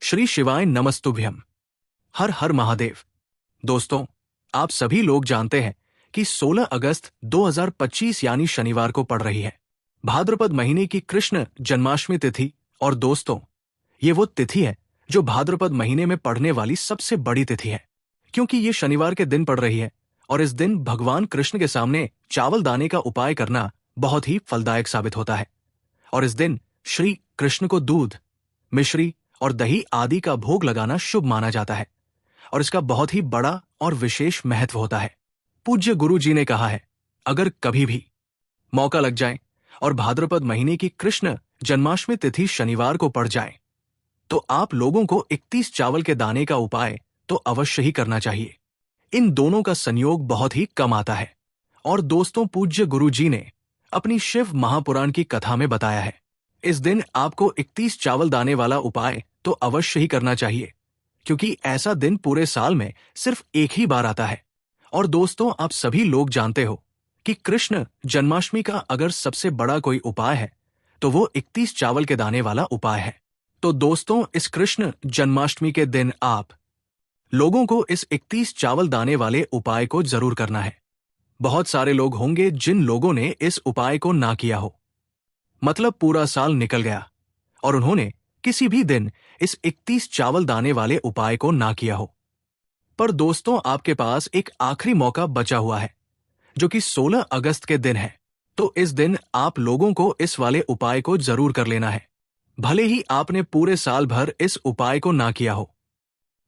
श्री शिवाय नमस्तुभ्यम। हर हर महादेव। दोस्तों, आप सभी लोग जानते हैं कि 16 अगस्त 2025 यानी शनिवार को पड़ रही है भाद्रपद महीने की कृष्ण जन्माष्टमी तिथि। और दोस्तों, ये वो तिथि है जो भाद्रपद महीने में पड़ने वाली सबसे बड़ी तिथि है, क्योंकि ये शनिवार के दिन पड़ रही है। और इस दिन भगवान कृष्ण के सामने चावल दाने का उपाय करना बहुत ही फलदायक साबित होता है। और इस दिन श्री कृष्ण को दूध, मिश्री और दही आदि का भोग लगाना शुभ माना जाता है और इसका बहुत ही बड़ा और विशेष महत्व होता है। पूज्य गुरु जी ने कहा है, अगर कभी भी मौका लग जाए और भाद्रपद महीने की कृष्ण जन्माष्टमी तिथि शनिवार को पड़ जाए तो आप लोगों को 31 चावल के दाने का उपाय तो अवश्य ही करना चाहिए। इन दोनों का संयोग बहुत ही कम आता है। और दोस्तों, पूज्य गुरु जी ने अपनी शिव महापुराण की कथा में बताया है, इस दिन आपको 31 चावल दाने वाला उपाय तो अवश्य ही करना चाहिए, क्योंकि ऐसा दिन पूरे साल में सिर्फ एक ही बार आता है। और दोस्तों, आप सभी लोग जानते हो कि कृष्ण जन्माष्टमी का अगर सबसे बड़ा कोई उपाय है तो वो 31 चावल के दाने वाला उपाय है। तो दोस्तों, इस कृष्ण जन्माष्टमी के दिन आप लोगों को इस 31 चावल दाने वाले उपाय को जरूर करना है। बहुत सारे लोग होंगे जिन लोगों ने इस उपाय को ना किया हो, मतलब पूरा साल निकल गया और उन्होंने किसी भी दिन इस 31 चावल दाने वाले उपाय को ना किया हो। पर दोस्तों, आपके पास एक आखिरी मौका बचा हुआ है जो कि 16 अगस्त के दिन है। तो इस दिन आप लोगों को इस वाले उपाय को जरूर कर लेना है, भले ही आपने पूरे साल भर इस उपाय को ना किया हो।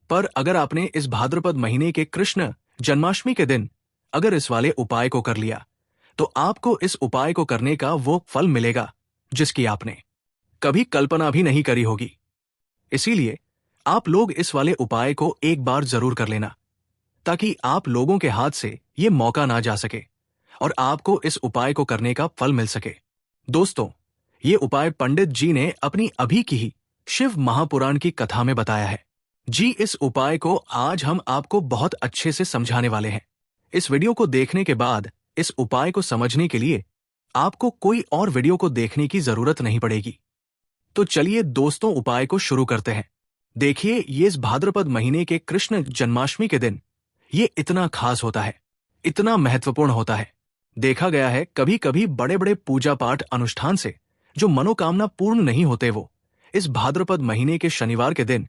पर अगर आपने इस भाद्रपद महीने के कृष्ण जन्माष्टमी के दिन अगर इस वाले उपाय को कर लिया तो आपको इस उपाय को करने का वो फल मिलेगा जिसकी आपने कभी कल्पना भी नहीं करी होगी। इसीलिए आप लोग इस वाले उपाय को एक बार जरूर कर लेना, ताकि आप लोगों के हाथ से ये मौका ना जा सके और आपको इस उपाय को करने का फल मिल सके। दोस्तों, ये उपाय पंडित जी ने अपनी अभी की ही शिव महापुराण की कथा में बताया है। जी, इस उपाय को आज हम आपको बहुत अच्छे से समझाने वाले हैं। इस वीडियो को देखने के बाद इस उपाय को समझने के लिए आपको कोई और वीडियो को देखने की जरूरत नहीं पड़ेगी। तो चलिए दोस्तों, उपाय को शुरू करते हैं। देखिए, ये इस भाद्रपद महीने के कृष्ण जन्माष्टमी के दिन ये इतना खास होता है, इतना महत्वपूर्ण होता है। देखा गया है कभी कभी बड़े बड़े पूजा पाठ अनुष्ठान से जो मनोकामना पूर्ण नहीं होते, वो इस भाद्रपद महीने के शनिवार के दिन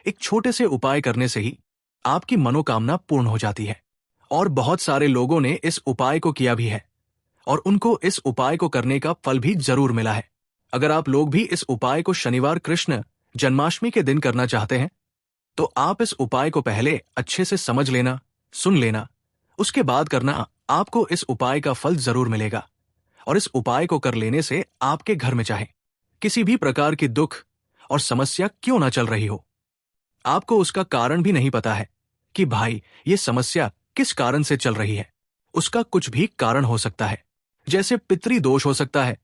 एक छोटे से उपाय करने से ही आपकी मनोकामना पूर्ण हो जाती है। और बहुत सारे लोगों ने इस उपाय को किया भी है और उनको इस उपाय को करने का फल भी जरूर मिला है। अगर आप लोग भी इस उपाय को शनिवार कृष्ण जन्माष्टमी के दिन करना चाहते हैं तो आप इस उपाय को पहले अच्छे से समझ लेना, सुन लेना, उसके बाद करना। आपको इस उपाय का फल जरूर मिलेगा। और इस उपाय को कर लेने से आपके घर में चाहे किसी भी प्रकार की दुख और समस्या क्यों ना चल रही हो, आपको उसका कारण भी नहीं पता है कि भाई ये समस्या किस कारण से चल रही है, उसका कुछ भी कारण हो सकता है, जैसे पितृ दोष हो सकता है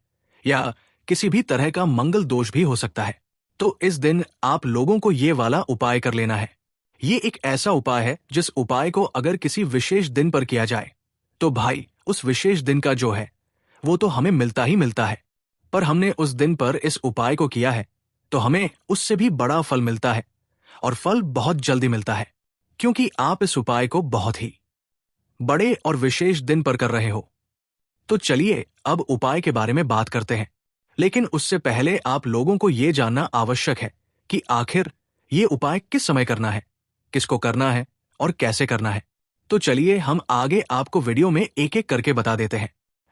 या किसी भी तरह का मंगल दोष भी हो सकता है। तो इस दिन आप लोगों को ये वाला उपाय कर लेना है। ये एक ऐसा उपाय है जिस उपाय को अगर किसी विशेष दिन पर किया जाए तो भाई उस विशेष दिन का जो है वो तो हमें मिलता ही मिलता है। पर हमने उस दिन पर इस उपाय को किया है तो हमें उससे भी बड़ा फल मिलता है, और फल बहुत जल्दी मिलता है, क्योंकि आप इस उपाय को बहुत ही बड़े और विशेष दिन पर कर रहे हो। तो चलिए अब उपाय के बारे में बात करते हैं। लेकिन उससे पहले आप लोगों को यह जानना आवश्यक है कि आखिर ये उपाय किस समय करना है, किसको करना है और कैसे करना है। तो चलिए हम आगे आपको वीडियो में एक एक करके बता देते हैं।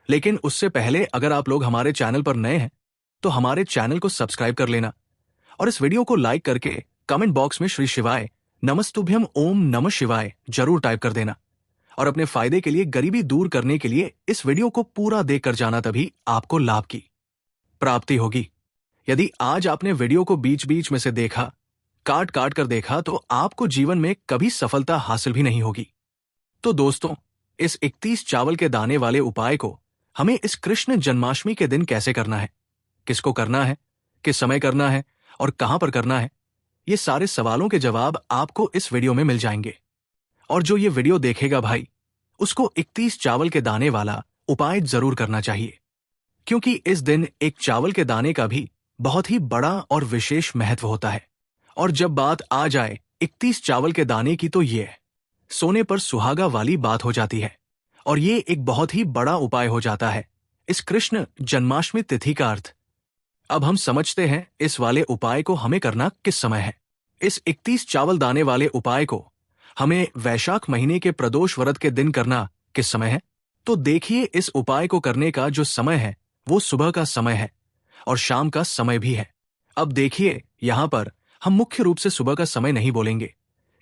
लेकिन उससे पहले अगर आप लोग हमारे चैनल पर नए हैं तो हमारे चैनल को सब्सक्राइब कर लेना और इस वीडियो को लाइक करके कमेंट बॉक्स में श्री शिवाय नमस्तुभ्यम ओम नमः शिवाय जरूर टाइप कर देना। और अपने फायदे के लिए, गरीबी दूर करने के लिए इस वीडियो को पूरा देखकर जाना, तभी आपको लाभ की प्राप्ति होगी। यदि आज आपने वीडियो को बीच बीच में से देखा, काट काट कर देखा, तो आपको जीवन में कभी सफलता हासिल भी नहीं होगी। तो दोस्तों, इस 31 चावल के दाने वाले उपाय को हमें इस कृष्ण जन्माष्टमी के दिन कैसे करना है, किसको करना है, किस समय करना है और कहां पर करना है, ये सारे सवालों के जवाब आपको इस वीडियो में मिल जाएंगे। और जो ये वीडियो देखेगा भाई, उसको 31 चावल के दाने वाला उपाय जरूर करना चाहिए, क्योंकि इस दिन एक चावल के दाने का भी बहुत ही बड़ा और विशेष महत्व होता है। और जब बात आ जाए 31 चावल के दाने की तो ये सोने पर सुहागा वाली बात हो जाती है। और ये एक बहुत ही बड़ा उपाय हो जाता है इस कृष्ण जन्माष्टमी तिथि का अर्थ। अब हम समझते हैं इस वाले उपाय को हमें करना किस समय है। इस 31 चावल दाने वाले उपाय को हमें वैशाख महीने के प्रदोष व्रत के दिन करना किस समय है। तो देखिए, इस उपाय को करने का जो समय है वो सुबह का समय है और शाम का समय भी है। अब देखिए, यहां पर हम मुख्य रूप से सुबह का समय नहीं बोलेंगे,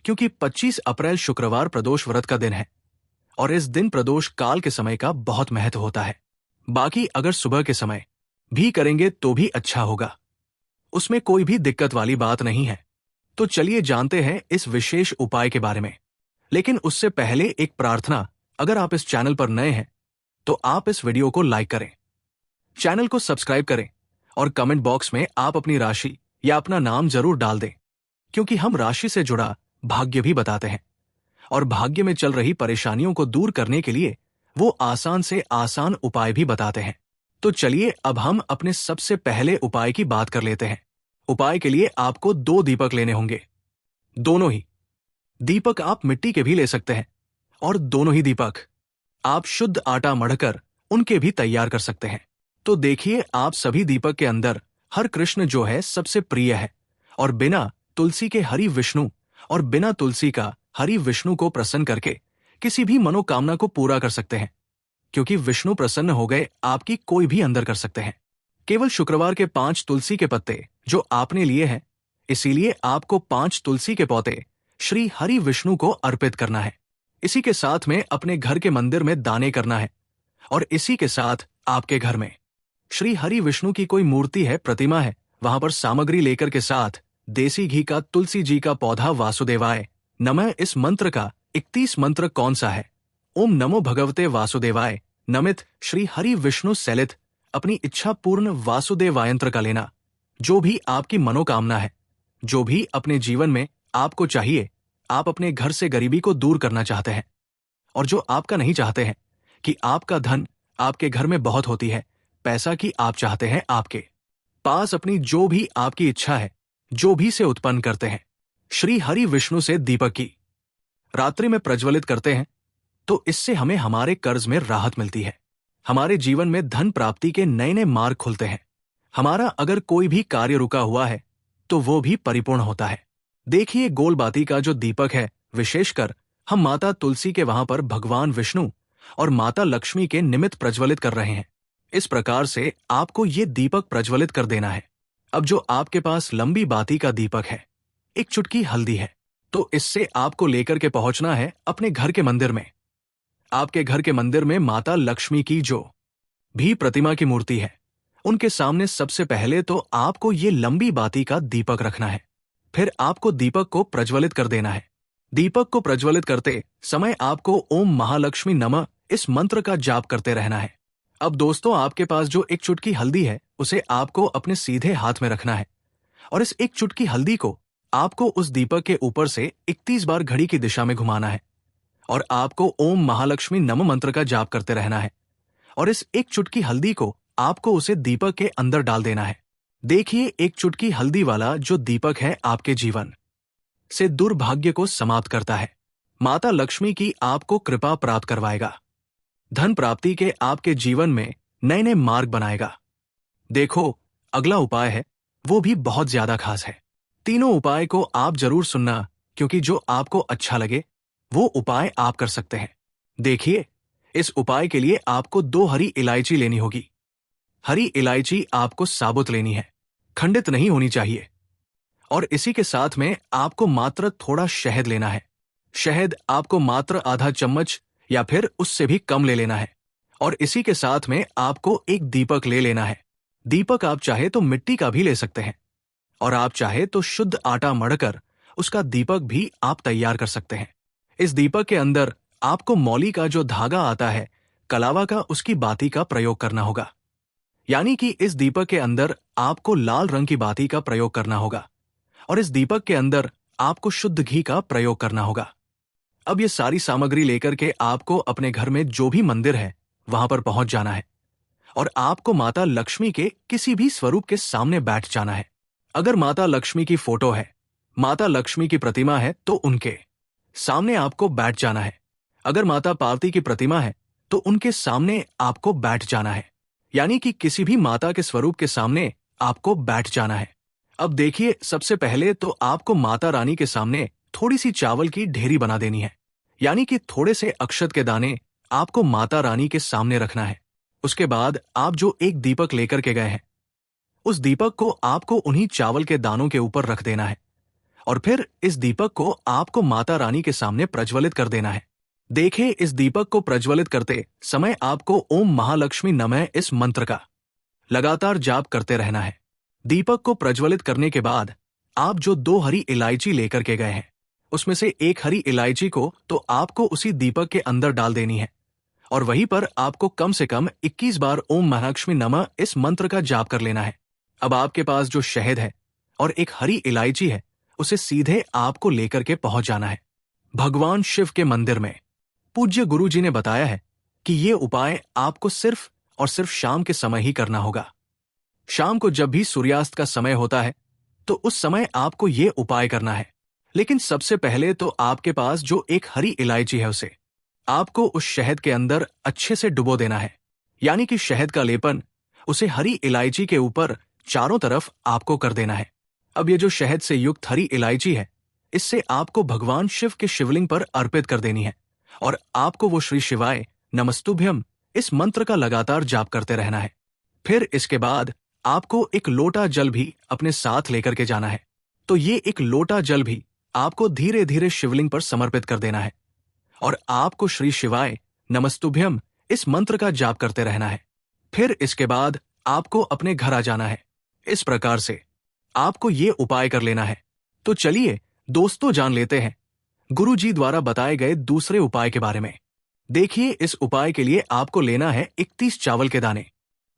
क्योंकि 25 अप्रैल शुक्रवार प्रदोष व्रत का दिन है और इस दिन प्रदोष काल के समय का बहुत महत्व होता है। बाकी अगर सुबह के समय भी करेंगे तो भी अच्छा होगा, उसमें कोई भी दिक्कत वाली बात नहीं है। तो चलिए जानते हैं इस विशेष उपाय के बारे में। लेकिन उससे पहले एक प्रार्थना, अगर आप इस चैनल पर नए हैं तो आप इस वीडियो को लाइक करें, चैनल को सब्सक्राइब करें और कमेंट बॉक्स में आप अपनी राशि या अपना नाम जरूर डाल दें, क्योंकि हम राशि से जुड़ा भाग्य भी बताते हैं और भाग्य में चल रही परेशानियों को दूर करने के लिए वो आसान से आसान उपाय भी बताते हैं। तो चलिए अब हम अपने सबसे पहले उपाय की बात कर लेते हैं। उपाय के लिए आपको 2 दीपक लेने होंगे। दोनों ही दीपक आप मिट्टी के भी ले सकते हैं और दोनों ही दीपक आप शुद्ध आटा मढ़कर उनके भी तैयार कर सकते हैं। तो देखिए, आप सभी दीपक के अंदर हर कृष्ण जो है सबसे प्रिय है और बिना तुलसी के हरि विष्णु और बिना तुलसी का हरि विष्णु को प्रसन्न करके किसी भी मनोकामना को पूरा कर सकते हैं, क्योंकि विष्णु प्रसन्न हो गए आपकी कोई भी अंदर कर सकते हैं। केवल शुक्रवार के 5 तुलसी के पत्ते जो आपने लिए हैं, इसीलिए आपको 5 तुलसी के पौधे श्री हरि विष्णु को अर्पित करना है। इसी के साथ में अपने घर के मंदिर में दाने करना है और इसी के साथ आपके घर में श्री हरि विष्णु की कोई मूर्ति है, प्रतिमा है, वहां पर सामग्री लेकर के साथ देसी घी का तुलसी जी का पौधा वासुदेवाय नमः। इस मंत्र का 31 मंत्र कौन सा है? ओम नमो भगवते वासुदेवाय नमित श्री हरि विष्णु सैलित। अपनी इच्छा पूर्ण वासुदेवायंत्र का लेना। जो भी आपकी मनोकामना है, जो भी अपने जीवन में आपको चाहिए, आप अपने घर से गरीबी को दूर करना चाहते हैं और जो आपका नहीं चाहते हैं कि आपका धन आपके घर में बहुत होती है, पैसा की आप चाहते हैं आपके पास अपनी जो भी आपकी इच्छा है, जो भी से उत्पन्न करते हैं, श्री हरि विष्णु से दीपक की रात्रि में प्रज्वलित करते हैं, तो इससे हमें हमारे कर्ज में राहत मिलती है, हमारे जीवन में धन प्राप्ति के नए नए मार्ग खुलते हैं। हमारा अगर कोई भी कार्य रुका हुआ है तो वो भी परिपूर्ण होता है। देखिए, गोलबाती का जो दीपक है, विशेषकर हम माता तुलसी के वहां पर भगवान विष्णु और माता लक्ष्मी के निमित्त प्रज्वलित कर रहे हैं। इस प्रकार से आपको ये दीपक प्रज्वलित कर देना है। अब जो आपके पास लंबी बाती का दीपक है, एक चुटकी हल्दी है, तो इससे आपको लेकर के पहुंचना है अपने घर के मंदिर में। आपके घर के मंदिर में माता लक्ष्मी की जो भी प्रतिमा की मूर्ति है, उनके सामने सबसे पहले तो आपको ये लंबी बाती का दीपक रखना है। फिर आपको दीपक को प्रज्वलित कर देना है। दीपक को प्रज्वलित करते समय आपको ओम महालक्ष्मी नमः इस मंत्र का जाप करते रहना है। अब दोस्तों, आपके पास जो एक चुटकी हल्दी है, उसे आपको अपने सीधे हाथ में रखना है और इस एक चुटकी हल्दी को आपको उस दीपक के ऊपर से 31 बार घड़ी की दिशा में घुमाना है और आपको ओम महालक्ष्मी नमः मंत्र का जाप करते रहना है और इस एक चुटकी हल्दी को आपको उसे दीपक के अंदर डाल देना है। देखिए, एक चुटकी हल्दी वाला जो दीपक है आपके जीवन से दुर्भाग्य को समाप्त करता है। माता लक्ष्मी की आपको कृपा प्राप्त करवाएगा, धन प्राप्ति के आपके जीवन में नए नए मार्ग बनाएगा। देखो, अगला उपाय है वो भी बहुत ज्यादा खास है। तीनों उपाय को आप जरूर सुनना, क्योंकि जो आपको अच्छा लगे वो उपाय आप कर सकते हैं। देखिए, इस उपाय के लिए आपको 2 हरी इलायची लेनी होगी। हरी इलायची आपको साबुत लेनी है, खंडित नहीं होनी चाहिए। और इसी के साथ में आपको मात्र थोड़ा शहद लेना है। शहद आपको मात्र आधा चम्मच या फिर उससे भी कम ले लेना है। और इसी के साथ में आपको एक दीपक ले लेना है। दीपक आप चाहे तो मिट्टी का भी ले सकते हैं और आप चाहे तो शुद्ध आटा मढ़कर उसका दीपक भी आप तैयार कर सकते हैं। इस दीपक के अंदर आपको मौली का जो धागा आता है, कलावा का, उसकी बाती का प्रयोग करना होगा। यानी कि इस दीपक के अंदर आपको लाल रंग की बाती का प्रयोग करना होगा और इस दीपक के अंदर आपको शुद्ध घी का प्रयोग करना होगा। अब ये सारी सामग्री लेकर के आपको अपने घर में जो भी मंदिर है वहां पर पहुंच जाना है और आपको माता लक्ष्मी के किसी भी स्वरूप के सामने बैठ जाना है। अगर माता लक्ष्मी की फोटो है माता लक्ष्मी की प्रतिमा है तो उनके सामने आपको बैठ जाना है। अगर माता पार्वती की प्रतिमा है तो उनके सामने आपको बैठ जाना है, यानी कि किसी भी माता के स्वरूप के सामने आपको बैठ जाना है। अब देखिए, सबसे पहले तो आपको माता रानी के सामने थोड़ी सी चावल की ढेरी बना देनी है, यानी कि थोड़े से अक्षत के दाने आपको माता रानी के सामने रखना है। उसके बाद आप जो एक दीपक लेकर के गए हैं, उस दीपक को आपको उन्हीं चावल के दानों के ऊपर रख देना है और फिर इस दीपक को आपको माता रानी के सामने प्रज्वलित कर देना है। देखिए, इस दीपक को प्रज्वलित करते समय आपको ओम महालक्ष्मी नमः इस मंत्र का लगातार जाप करते रहना है। दीपक को प्रज्वलित करने के बाद आप जो 2 हरी इलायची लेकर के गए हैं, उसमें से एक हरी इलायची को तो आपको उसी दीपक के अंदर डाल देनी है और वहीं पर आपको कम से कम 21 बार ओम महालक्ष्मी नमः इस मंत्र का जाप कर लेना है। अब आपके पास जो शहद है और एक हरी इलायची है, उसे सीधे आपको लेकर के पहुंच जाना है भगवान शिव के मंदिर में। पूज्य गुरु जी ने बताया है कि ये उपाय आपको सिर्फ और सिर्फ शाम के समय ही करना होगा। शाम को जब भी सूर्यास्त का समय होता है तो उस समय आपको ये उपाय करना है। लेकिन सबसे पहले तो आपके पास जो एक हरी इलायची है, उसे आपको उस शहद के अंदर अच्छे से डुबो देना है, यानी कि शहद का लेपन उसे हरी इलायची के ऊपर चारों तरफ आपको कर देना है। अब ये जो शहद से युक्त हरी इलायची है, इससे आपको भगवान शिव के शिवलिंग पर अर्पित कर देनी है और आपको वो श्री शिवाय नमस्तुभ्यम इस मंत्र का लगातार जाप करते रहना है। फिर इसके बाद आपको एक लोटा जल भी अपने साथ लेकर के जाना है। तो ये एक लोटा जल भी आपको धीरे धीरे शिवलिंग पर समर्पित कर देना है और आपको श्री शिवाय नमस्तुभ्यम इस मंत्र का जाप करते रहना है। फिर इसके बाद आपको अपने घर आ जाना है। इस प्रकार से आपको ये उपाय कर लेना है। तो चलिए दोस्तों, जान लेते हैं गुरु जी द्वारा बताए गए दूसरे उपाय के बारे में। देखिए, इस उपाय के लिए आपको लेना है 31 चावल के दाने।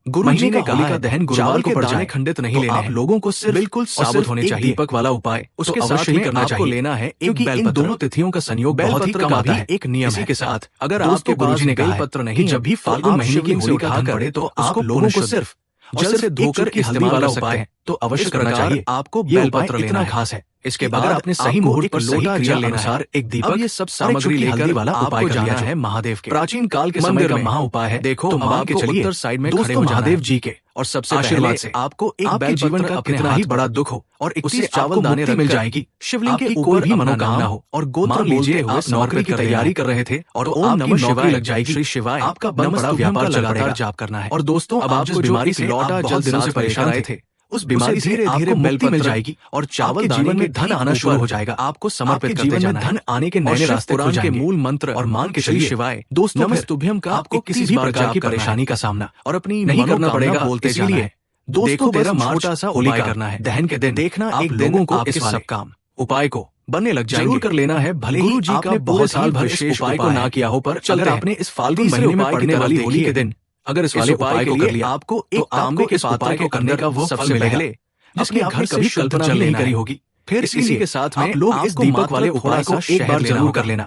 गुरु जी ने कहा, दहन गुरुवार को पड़ जाए, खंडित नहीं लेने हैं। लोगों को सिर्फ बिल्कुल साबुत होने चाहिए। दीपक वाला उपाय उसके साथ ही करना चाहिए। लेना है एक बेलपत्र। दोनों तिथियों का संयोग बहुत ही कम आता है। एक नियम है के साथ, अगर आपके गुरुजी ने बेलपत्र नहीं, जब भी फाल्गुन महीने की होली का धन पड़े तो आप लोगों को सिर्फ जल से धोकर इस्तेमाल कर सकते हैं। तो अवश्य करना चाहिए। आपको बेलपत्र इतना खास है। इसके बाद आपने सही मुहूर्त पर लोटा जल अनुसार एक दीपक, ये सब सामग्री लेकर वाला उपाय जाना है महादेव के। प्राचीन काल के समय का महा उपाय है। देखो, तो आपके चलिए उत्तर साइड में खड़े महादेव जी के और सबसे आशीर्वाद से आपको एक बेल जीवन का कितना ही बड़ा दुख हो और 21 चावल दाने मिल जाएगी। शिवलिंग के ऊपर भी मनोकामना हो और गोत्र लीजिए, आप नौकरी की तैयारी कर रहे थे और ओम नमः शिवाय लग जाएगी। श्री शिवाय आपका बड़ा व्यापार लगातार जाप करना है। और दोस्तों, अब आप जिस बीमारी से लौटा जल दिनों से परेशान रहे थे, उस बीमारी धीरे धीरे मुक्ति मिल जाएगी और चावल जीवन में धन आना शुरू हो जाएगा। आपको समर्पित करते जाना है। धन आने के नए रास्ते खुल जाएंगे। मूल मंत्र और मान के चलिए शिवाय दोस्तों, नमस्तुभ्यम का आपको किसी भी प्रकार की परेशानी का सामना और अपनी नहीं करना पड़ेगा, बोलते जाना है। दोस्तों, तेरा छोटा सा उपाय करना है। दहन के दिन देखना एक लोगों को आपके सब काम उपाय को बनने लग जाएंगे। जरूर कर लेना है। भले ही गुरु जी का बहुत साल भर इस उपाय को ना किया हो, पर अगर आपने इस फाल्गुन महीने में पड़ने वाली होली के दिन अगर इस वाले उपाय को कर लिया, आपको एक तांबे के पात्र को करने का वो सबसे पहले जिसके घर कभी कल्पना भी नहीं करी होगी। फिर इसी के साथ में लोग इस दीपक वाले उपाय को एक बार जरूर कर लेना,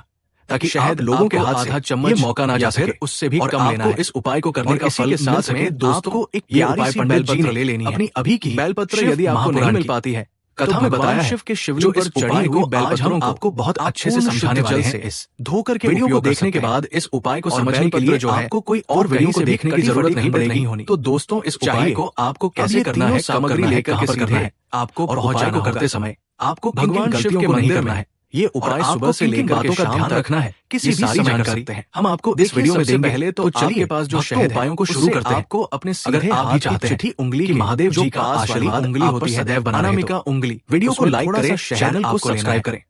ताकि शहद लोगों के हाथ आधा चम्मच मौका ना जा सके। उससे भी कम लेना है। इस उपाय को करने का फल के साथ में दोस्तों को एक उपाय पंडित जी ने ले लेनी है। अपनी अभी की बेलपत्र यदि आपको नहीं मिल पाती है, कथा में बताया शिव के शिवलिंग पर चढ़ी हुई बेलपत्रों को आपको बहुत अच्छे से समझाने वाले हैं। इस धोकर के वीडियो को देखने के बाद इस उपाय को समझने के लिए जो है आपको कोई और वीडियो को देखने की जरूरत नहीं पड़ेगी। तो दोस्तों, इस उपाय को आपको कैसे करना है, सामग्री लेकर के करना है आपको, और उपाय को करते समय आपको भगवान शिव के मंदिर करना है। ये उपाय सुबह से लेकर बातों का ध्यान रखना है। किसी भी समय कर सकते हैं। हम आपको इस वीडियो में देंगे। पहले तो चलिए पास जो शहद उपायों को शुरू करते हैं। आपको अपने सीधे हाथ चाहते हैं, उंगली की महादेव जी का आशीर्वाद उंगली होती है सदैव अनामिका उंगली। वीडियो को लाइक करें, चैनल को सब्सक्राइब करें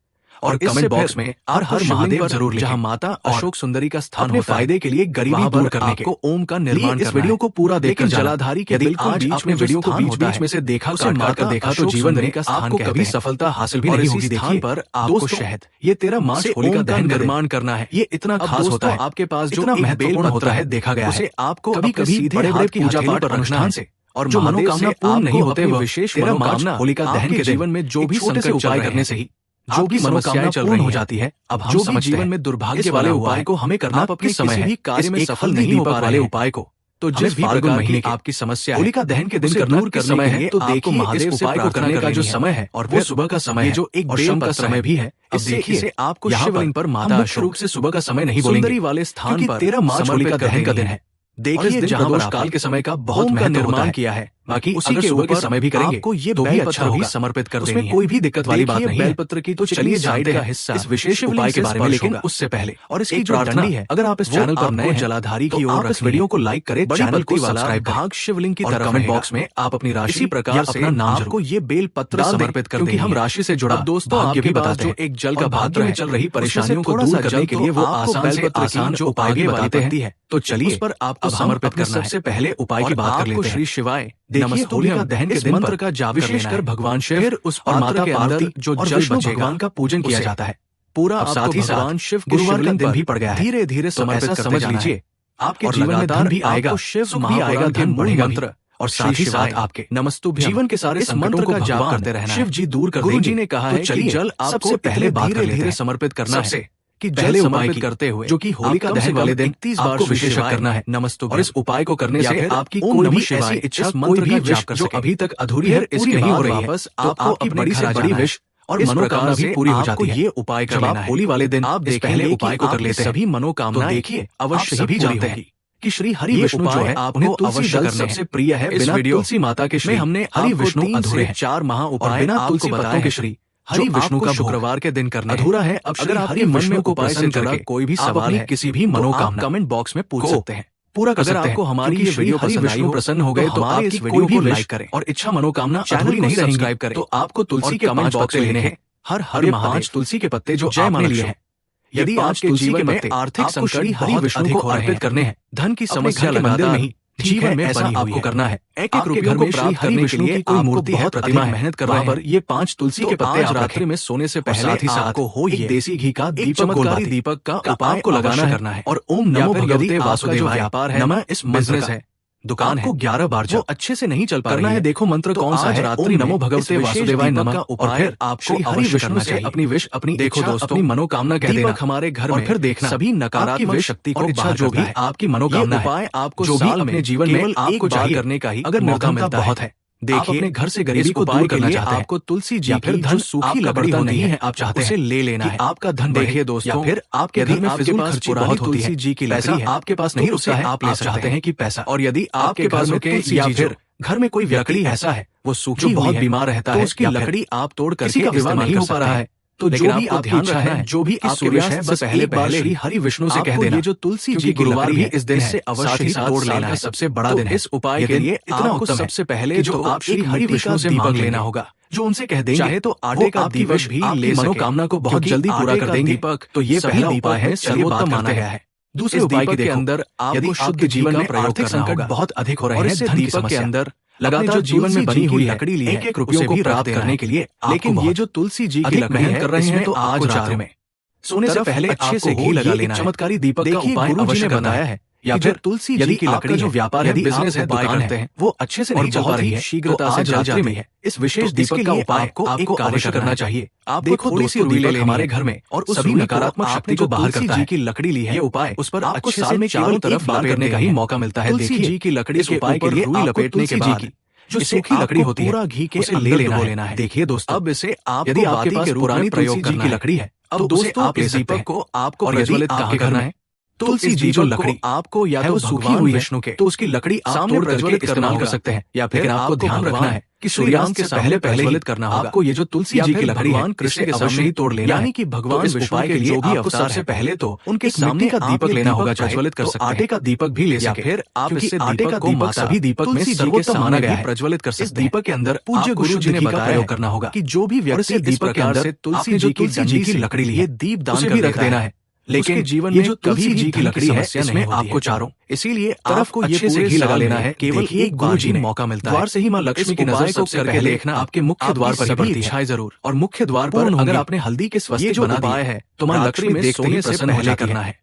और कमेंट बॉक्स में हर हर महादेव जरूर लिखें, जहां माता अशोक सुंदरी का स्थान होता है। फायदे के लिए गरीबी दूर करने को ओम का निर्माण करना है। इस वीडियो को पूरा देखकर जलाधारी के बिल्कुल आज आपने वीडियो को बीच में से देखा, उसे मारकर देखा, तो जीवन में आपको कभी सफलता हासिल भी नहीं होगी। देखिए पर आपको शहद ये 13 मार्च होली का दहन निर्माण करना है। ये इतना खास होता है। आपके पास जो महत्वपूर्ण होता है देखा गया है, आपको कभी कभी बड़े बड़े पूजा पाठ अनुष्ठान से और जो मनोकामना पूर्ण नहीं होते, वह विशेष मनोकामना होलिका दहन के जीवन में जो भी संकट उपाय करने से ही जो भी मनोकामना चल रही हो जाती है। अब हम जो जीवन में दुर्भाग्य वाले उपाय को हमें करना, अपने समय भी कार्य में सफल नहीं हो पा रहे उपाय को, तो जिस भी प्रकार की आपकी समस्या होलिका दहन के दिन दूर करने समय है, तो देखो महादेव उपाय को करने का जो समय है और वो सुबह का समय है, जो एक बेल का समय भी है। अब देखिए आपको शिवलिंग पर माता मुख्य रूप से सुबह का समय नहीं बोलेंगे, सुंदरी वाले स्थान पर 13 मार्च होलिका दहन का दिन है। देखिए जहां पर काल के समय का बहुत निर्माण किया है, बाकी उसी के सुबह के समय भी करेंगे, आपको ये तो भी अच्छा होगा, समर्पित कर देनी है, कोई भी दिक्कत वाली बात नहीं है। बेलपत्र की तो चलिए जानते हैं हिस्सा इस विशेष उपाय के बारे में, लेकिन उससे पहले और इसकी जो डंडी है, अगर आप इस चैनल पर नए हैं, जलाधारी की ओर इस वीडियो को लाइक करें, चैनल को सब्सक्राइब करें, शिवलिंग की तरफ कमेंट बॉक्स में आप अपनी राशि इसी प्रकार से अपना नाम आपको ये बेल पत्र समर्पित कर देंगे। हम राशि से जुड़ा दोस्तों भाग्य भी बताते हैं, एक जल का भाग्य में चल रही परेशानियों को दूर करने के लिए वो आसान जो उपाय भी बताते हैं। तो चलिए इस पर आपको समर्पित करना है। सबसे पहले उपाय की बात कर लेते हैं। श्री शिवाय नमस्ते होलिका दहन के दिन मंत्र का जाप विशेषकर भगवान शिव फिर उस माता पार्वती जो जल भगवान का पूजन किया जाता है पूरा। साथ ही भगवान शिव गुरुवार का दिन भी पड़ गया है, धीरे धीरे समर्पित समझ लीजिए, आपके जीवन में धन भी आएगा, शिव भी आएगा, धन बढ़ेगा मंत्र और साथ ही साथ आपके नमस्तुभ्यम जीवन के सारे संकटों का जाप करते रहना, शिव जी दूर कर देंगे। गुरुजी ने कहा है कि जल आपको पहले धीरे धीरे समर्पित करना है कि जल समर्पित करते हुए जो कि होलिका दहन वाले दिन 30 बार विशेष करना है नमस्तुभ्यम। और इस उपाय को करने से आपकी कोई भी ऐसी इच्छा मंत्र का जाप कर सके जो अभी तक अधूरी है, इसकी नहीं हो रही है, तो आपकी बड़ी से बड़ी विश और मनोकामना भी पूरी हो जाती है। ये उपाय कर लेना है होली वाले दिन, आप पहले उपाय को कर लेते हैं, सभी मनोकामना देखिए अवश्य ही जानते हैं कि श्री हरि विष्णु जो है आपको अवश्य करना सबसे प्रिय है। बिना तुलसी माता के श्री हमने हरि विष्णु अधूरे 4 महा उपाय बिना तुलसी पत्तों के श्री हरि विष्णु का शुक्रवार के दिन करना अधूरा है। अब अगर हरि विष्णु को प्रसन्न करके कोई भी सवाल है, किसी भी मनोकामना कमेंट बॉक्स में पूछ सकते हैं, पूरा कर सकते हैं। आपको हमारी ये वीडियो पसंद आई हो, प्रसन्न हो गए तो हमारे इस वीडियो को लाइक करें और इच्छा मनोकामना चैनल नहीं सब्सक्राइब करें। तो आपको तुलसी के कमेंट बॉक्स लेने हैं हर 5 तुलसी के पत्ते जो जय मान लिए हैं। यदि आज के जीवन में आर्थिक संकट हरि विष्णु को अर्पित करने हैं, धन की समस्या लगातार नहीं जीवन में ऐसा आपको करना है। एक एक रूप घर में प्राप्त करने के लिए कोई मूर्ति है, प्रतिमा मेहनत कर रहा है, पर ये 5 तुलसी के पत्ते आज रात्रि में सोने से पहले साथ ही साथ को हो ये देसी घी का चमत्कारी दीपक का उपाय को लगाना है और ओम नमो भगवते वासुदेवाय व्यापार है, नमः इस बिजनेस है, दुकान को 11 बार जो अच्छे से नहीं चल पा रहा है, देखो मंत्र कौन सा है, रात्रि नमो भगवते वासुदेवाय नमः का उपाय आपको हरि विष्णु से अपनी विश अपनी देखो दोस्तों अपनी मनोकामना कह देना हमारे घर में, फिर देखना सभी नकारात्मक शक्ति को इच्छा जो भी आपकी मनोकामना उपाय आपको जो भी अपने जीवन में आपको चाहिए करने का ही अगर मौका मिलता बहुत है। देखिए अपने घर से गरीबी को दूर करना चाहते हैं, आपको तुलसी जी फिर धन सूखी लकड़ी नहीं है, आप चाहते हैं उसे ले लेना है, आपका धन देखिए दोस्तों, फिर आपके घर में फिजूल खर्ची बहुत होती है, तुलसी जी की लकड़ी है आपके पास नहीं रुकता है, आप ले सकते हैं कि पैसा, और यदि आपके पास में तुलसी या फिर घर में कोई लकड़ी ऐसा है वो सूखी बहुत बीमार रहता है, उसकी लकड़ी आप तोड़ कर इस्तेमाल नहीं हो पा रहा है, तो जो भी आप ध्यान रखना है, जो भी आपके विश है बस पहले ही हरि विष्णु से कह देना। ये जो तुलसी जी गुरुवार भी इस दिन से अवश्य ही तोड़ लेना है, सबसे बड़ा दिन है। इस उपाय के लिए इतना आपको सबसे पहले जो आप श्री हरि विष्णु से दीपक लेना होगा, जो उनसे कह देंगे चाहे तो आटे का दीपक भी ले मनोकामना को बहुत जल्दी पूरा कर देंगे दीपक। तो ये पहला उपाय है, सर्वोत्तम माना गया है। दूसरे उपाय के अंदर यदि शुद्ध जीवन में आर्थिक संकट बहुत अधिक हो रहे हैं, दीपक के अंदर लगातार जीवन में बनी हुई लकड़ी ली एक रुपयों को प्राप्त करने के लिए, लेकिन ये जो तुलसी जी की लकड़ी कर रहे हैं तो आज रात में सोने से पहले अच्छे से घी लगा लेना, चमत्कारी दीपक का उपाय अवश्य बताया है। या फिर तुलसी जी की लकड़ी जो व्यापार है, बिजनेस है, दुकान करते हैं, वो अच्छे से नहीं चल पा रही है, शीघ्रता से जल जाती है, इस विशेष दीपक का उपाय आपको अवश्य करना चाहिए। आप देखो तुलसी रुई ले हमारे घर में और उस सभी नकारात्मक शक्ति को बाहर करता है। की लकड़ी ली है, ये उपाय उस पर आपको साल में चारों तरफ बार करने का ही मौका मिलता है। तुलसी जी की लकड़ी के उपाय के लिए रुई लपेटने के बाद जो सूखी लकड़ी होती है पूरा घी के ले लेना है। देखिए दोस्तों, अब इसे आप यदि आपके पास पुरानी प्रयोग की लकड़ी है, अब दोस्तों आप इस दीपक को आपको प्रज्वलित कहाँ करना है, तुलसी जी जो लकड़ी आपको या तो सूखी हुई विष्णु के तो उसकी लकड़ी आप तोड़ करके इस्तेमाल कर सकते हैं, या फिर आपको ध्यान रखना है कि सूर्यास्त से पहले प्रज्वलित करना होगा। आपको ये जो तुलसी जी की लकड़ी है कृष्ण के सामने ही तोड़ लेना, यानी कि भगवान विष्णु के लिए जो भी अवतार से पहले तो उनके सामने का दीपक लेना होगा, प्रज्वलित कर सकते हैं। आटे का दीपक भी ले सकते, फिर आप इससे आटे का दीपक सभी दीपक में सर्वोत्तम माना गया है, प्रज्वलित कर सकते। दीपक के अंदर पूज्य गुरु जी ने बताया प्रयोग करना होगा कि जो भी व्यक्ति दीपक के अंदर से तुलसी जी की लकड़ी ली है दीप दान भी रख देना है, लेकिन जीवन में जो तुलसी जी की लकड़ी है इसमें आपको चारों इसीलिए तरफ को ये से घी लगा लेना है। केवल एक गुरु जी ने मौका मिलता है, द्वार से ही मां लक्ष्मी की नजर सबसे करके देखना आपके मुख्य द्वार पर पड़ती है जरूर, और मुख्य द्वार पर अगर आपने हल्दी के स्वस्तिक बना दिया है तो मां लक्ष्मी में सोने से पहले करना है।